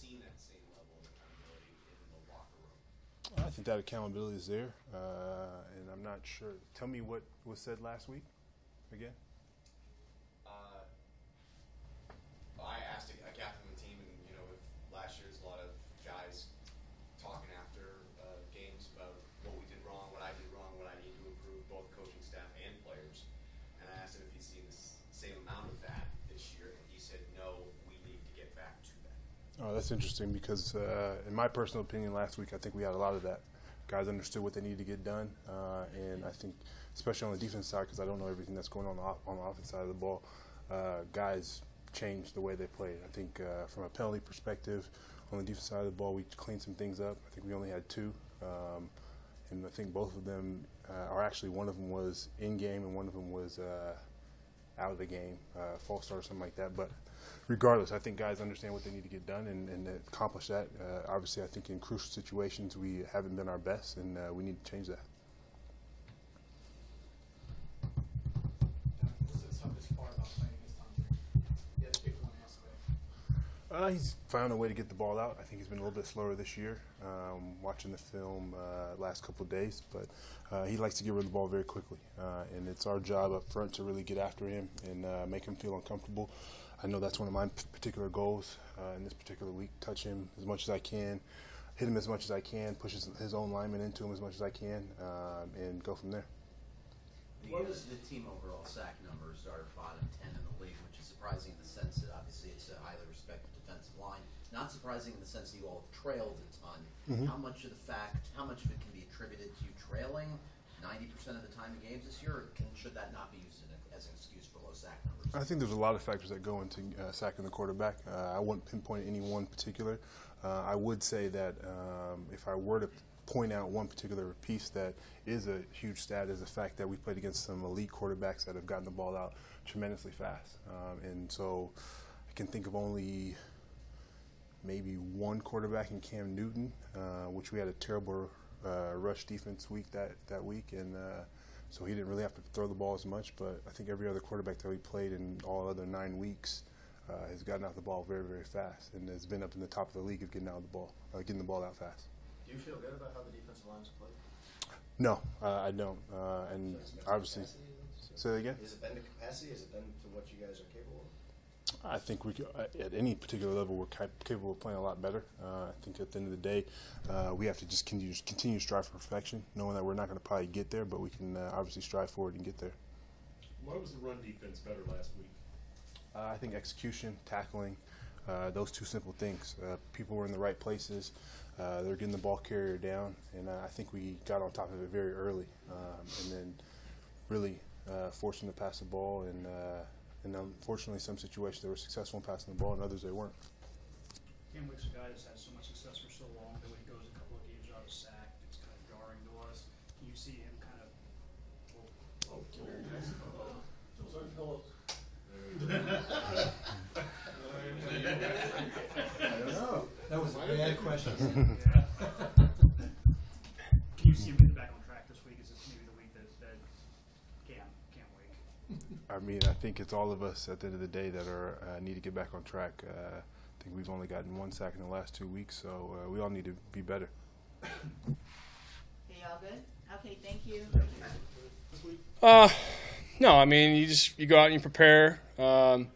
seen that same level of accountability in the locker room? I think that accountability is there, and I'm not sure. Tell me what was said last week again. I asked a captain of the team, and if last year's a lot of guys talking after games about what we did wrong, what I did wrong, what I need to improve, both coaching staff and players. And I asked him if he's seen the same amount of that this year, and he said no. We need to get back to that. Oh, that's interesting because, in my personal opinion, last week I think we had a lot of that. Guys understood what they needed to get done, and I think, especially on the defense side, because I don't know everything that's going on the offense side of the ball, guys changed the way they played. I think from a penalty perspective, on the defense side of the ball, we cleaned some things up. I think we only had 2, and I think both of them, or actually one of them was in game and one of them was out of the game, false start or something like that. But regardless, I think guys understand what they need to get done and accomplish that. Obviously, I think in crucial situations we haven't been our best, and we need to change that. What's the toughest part about playing against Tom Brady? You had to pick one yesterday. He's found a way to get the ball out. I think he's been a little bit slower this year, watching the film last couple of days, but he likes to get rid of the ball very quickly, and it's our job up front to really get after him and make him feel uncomfortable. I know that's one of my particular goals in this particular week. Touch him as much as I can, hit him as much as I can, push his own lineman into him as much as I can, and go from there. The team overall sack numbers are bottom 10 in the league, which is surprising in the sense that obviously it's a highly respected defensive line. Not surprising in the sense that you all have trailed a ton. Mm-hmm. How much of it can be attributed to you trailing 90% of the time in games this year, or should that not be used as an excuse for low sack numbers? I think there's a lot of factors that go into sacking the quarterback. I wouldn't pinpoint any one particular. I would say that if I were to point out one particular piece that is a huge stat is the fact that we played against some elite quarterbacks that have gotten the ball out tremendously fast. And so I can think of only maybe one quarterback in Cam Newton, which we had a terrible rush defense week that week, and so he didn't really have to throw the ball as much. But I think every other quarterback that we played in all other 9 weeks has gotten out the ball very, very fast, and has been up in the top of the league of getting the ball out fast. Do you feel good about how the defensive line's played? No, I don't. And obviously, say that again? Has it been to capacity? Has it been to what you guys are capable of? I think we could, at any particular level, we're capable of playing a lot better. I think at the end of the day, we have to just continue to strive for perfection, knowing that we're not going to probably get there, but we can obviously strive forward and get there. Why was the run defense better last week? I think execution, tackling, those 2 simple things. People were in the right places. They're getting the ball carrier down, and I think we got on top of it very early, and then really forced them to pass the ball. And unfortunately, some situations they were successful in passing the ball, and others they weren't. Cam Wake's a guy that's had so much success for so long that when he goes a couple of games without a sack, it's kind of jarring to us. Can you see him kind of? Those aren't pillows. I don't know. That was a bad question. Yeah. Can you see him getting back on track this week? Is this maybe the week that Cam Wake? I mean, I think it's all of us at the end of the day that are need to get back on track. I think we've only gotten 1 sack in the last 2 weeks, so we all need to be better. Okay, y'all good? Okay, thank you. No, I mean, you go out and you prepare, and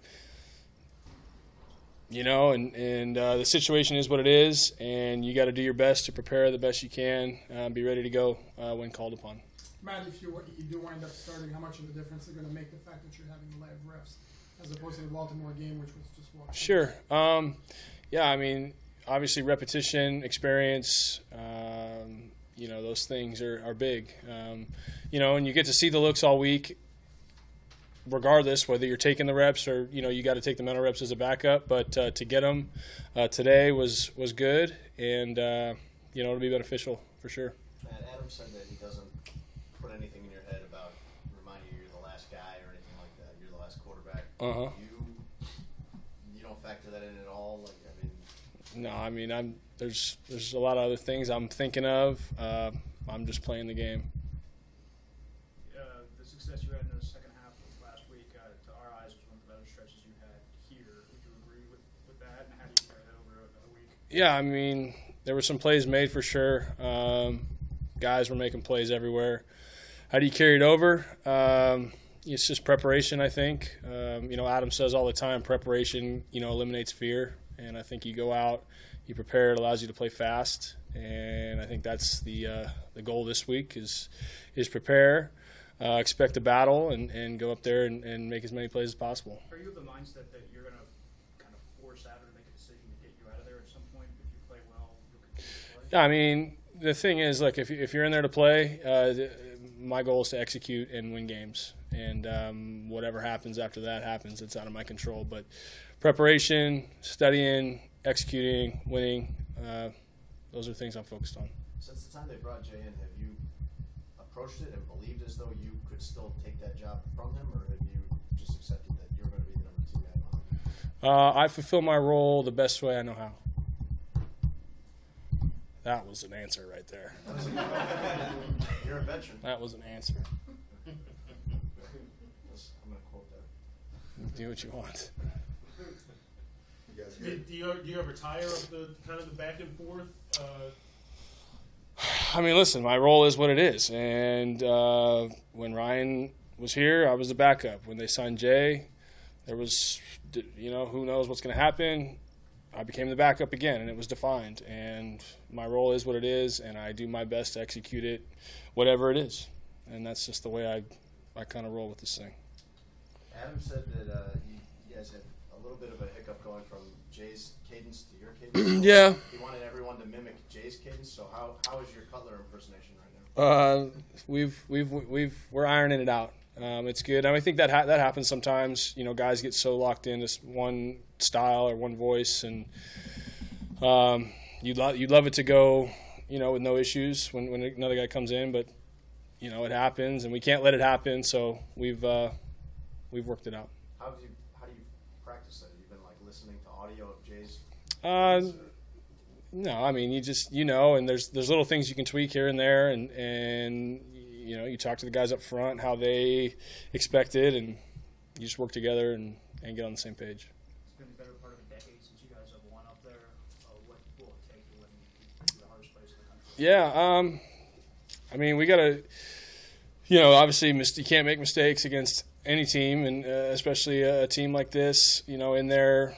the situation is what it is, and you got to do your best to prepare the best you can, be ready to go when called upon. Matt, if you do wind up starting, how much of a difference is it going to make the fact that you're having live refs as opposed to the Baltimore game, which was just watched? Sure. Yeah, I mean, obviously repetition, experience, those things are big. And you get to see the looks all week, regardless whether you're taking the reps or, you got to take the mental reps as a backup. But to get them today was good, and, it'll be beneficial for sure. Matt, Adam said that he doesn't put anything in your head about reminding you you're the last guy or anything like that. You're the last quarterback. Uh-huh. You don't factor that in at all? No, I mean, there's a lot of other things I'm thinking of. I'm just playing the game. The success you had in the second half of last week, to our eyes, was one of the better stretches you had here. Would you agree with that, and how do you carry that over another week? Yeah, I mean, there were some plays made for sure. Guys were making plays everywhere. How do you carry it over? It's just preparation, I think. Adam says all the time, preparation, eliminates fear. And I think you go out, you prepare, it allows you to play fast. And I think that's the goal this week is prepare, expect a battle, and go up there and make as many plays as possible. Are you of the mindset that you're going to kind of force Adam to make a decision to get you out of there at some point? If you play well, you'll continue to play? Yeah, I mean, the thing is, like, if you're in there to play, my goal is to execute and win games. And whatever happens after that happens. It's out of my control. But preparation, studying, executing, winning, those are things I'm focused on. Since the time they brought Jay in, have you approached it and believed as though you could still take that job from him, or have you just accepted that you're going to be the number 2 guy behind him? I fulfill my role the best way I know how. That was an answer right there. You're a veteran. That was an answer. I'm going to quote that. Do what you want. Do you ever tire of the kind of the back and forth? I mean, listen, my role is what it is. And when Ryan was here, I was the backup. When they signed Jay, there was, who knows what's going to happen. I became the backup again, and it was defined. And my role is what it is, and I do my best to execute it, whatever it is. And that's just the way I kind of roll with this thing. Adam said that you guys had a little bit of a hiccup going from Jay's cadence to your cadence. Yeah. He wanted everyone to mimic Jay's cadence. So how is your Cutler impersonation right now? We're ironing it out. It's good. I think that happens sometimes. Guys get so locked into one style or one voice, and you'd love it to go, with no issues when another guy comes in, but it happens, and we can't let it happen. So we've worked it out. How do you practice that? You've been listening to audio of Jay's. No, I mean, you just and there's little things you can tweak here and there, and you talk to the guys up front how they expect it, and you just work together and get on the same page. It's been the better part of a decade since you guys have won up there. What will it take to win the hardest place in the country? Yeah, I mean, we got to, obviously you can't make mistakes against any team, and especially a team like this, in their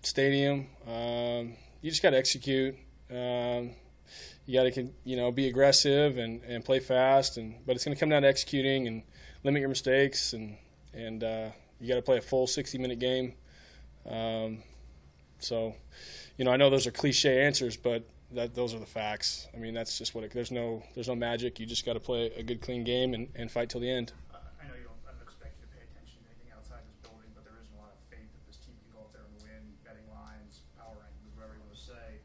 stadium. You just got to execute. You got to, be aggressive and play fast, but it's going to come down to executing and limit your mistakes, and you got to play a full 60-minute game. So, I know those are cliche answers, but those are the facts. I mean, that's just what there's no magic. You just got to play a good, clean game and fight till the end. I know I don't expect you to pay attention to anything outside this building, but there isn't a lot of faith that this team can go up there and win, betting lines, power rankings, whatever you want to say.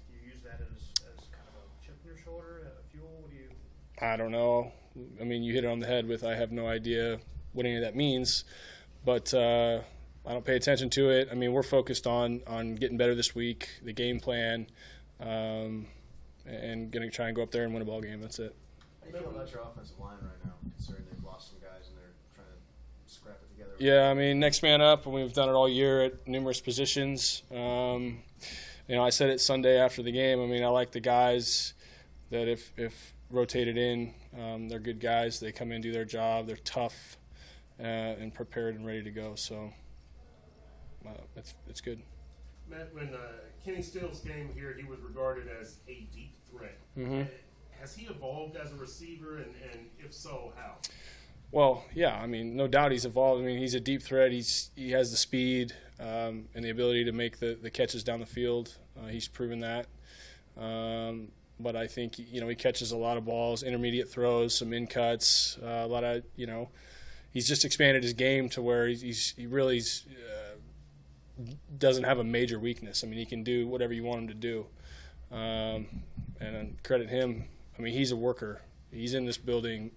Do you use that as kind of a chip on your shoulder, a fuel? What do you? I don't know. I mean, you hit it on the head with I have no idea what any of that means, but I don't pay attention to it. I mean, we're focused on getting better this week, the game plan, and going to try and go up there and win a ball game. That's it. How do you feel about your offensive line right now, considering they've lost some guys and they're trying to scrap it together? Yeah, I mean, next man up, and we've done it all year at numerous positions. I said it Sunday after the game. I mean, I like the guys that if rotated in, they're good guys. They come in, do their job. They're tough and prepared and ready to go. So it's good. Matt, when Kenny Stills came here, he was regarded as a deep threat. Mm-hmm. Has he evolved as a receiver, and if so, how? Well, yeah, I mean, no doubt he's evolved. I mean, he's a deep threat. He has the speed and the ability to make the catches down the field. He's proven that. But I think, he catches a lot of balls, intermediate throws, some in cuts, a lot of, he's just expanded his game to where he really doesn't have a major weakness. I mean, he can do whatever you want him to do. And credit him. I mean, he's a worker. He's in this building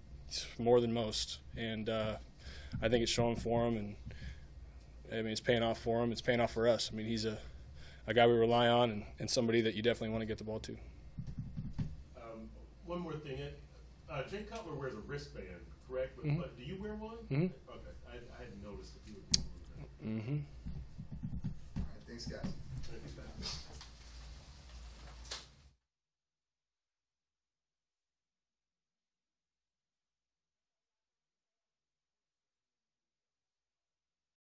more than most. And I think it's showing for him. And, I mean, it's paying off for him. It's paying off for us. I mean, he's a guy we rely on and somebody that you definitely want to get the ball to. One more thing. Jay Cutler wears a wristband, correct? But, Mm-hmm. but do you wear one? Mm-hmm. Okay. I hadn't noticed if you were wearing one. Mm-hmm. All right, thanks, guys.